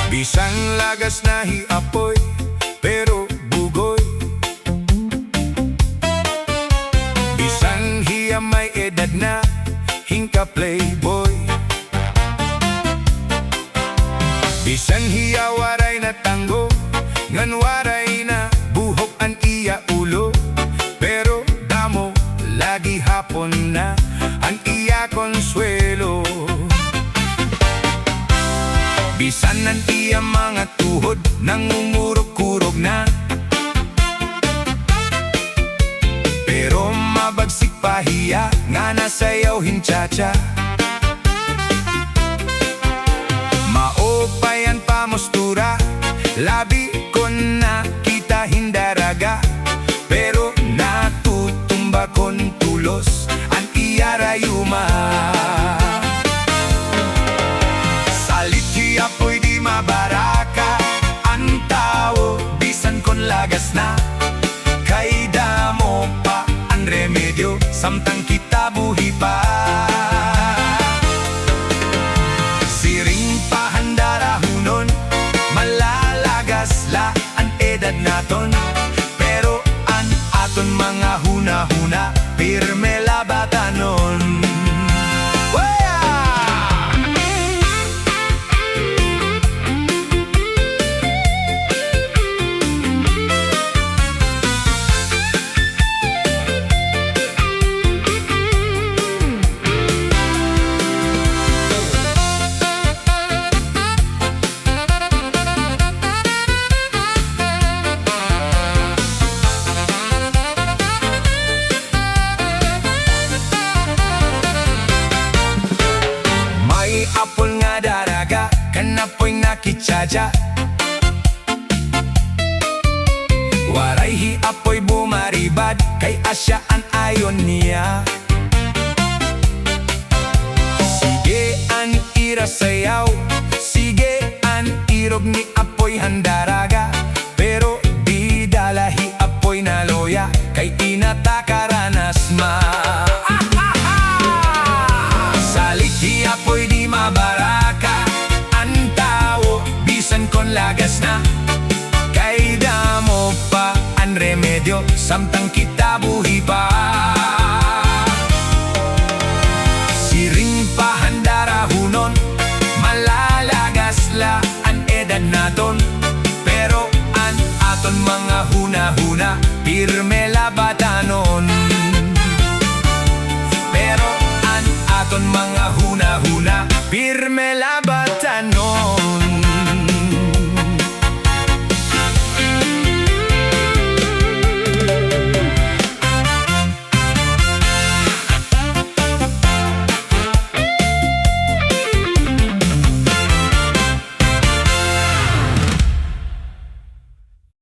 Bisan lagas na apoy, pero bugoy. Bisan hiya may edad na, hingka playboy. Bisan hiya waray na tanggo, ngan waray na buhok an iya ulo. Pero damo, lagi hapon na, ang iya konsuelo. Bisan ang iya mga tuhod, nangungurog-kurog na. Pero mabagsik pa hiya, nga nasayaw chacha. Maopayan pa mostura, labi ko na kita hindaraga. Pero natutumba kon tulos, ang iya rayuma. Apoy di mabaraka, ang tao bisan kon lagas na. Kay damo pa ang remedyo, samtang kita buhi pa. Siring pa handarahunon, malalagas la ang edad naton. Pero ang aton mga huna-huna, pirme labatanon. Apol nga daraga, kanapoy nga chacha. Waray hi apoy bumaribad, kay asya an ayon niya. Sige an ira sayaw, sige an irog ni apoy handaraga. Pero di dalahi apoy na loya, kay inatakaranas ma. Saliki apoy di mabaraka, ang tao bisan kon lagas na. Kay damo pa ang remedyo, samtang kita buhi pa.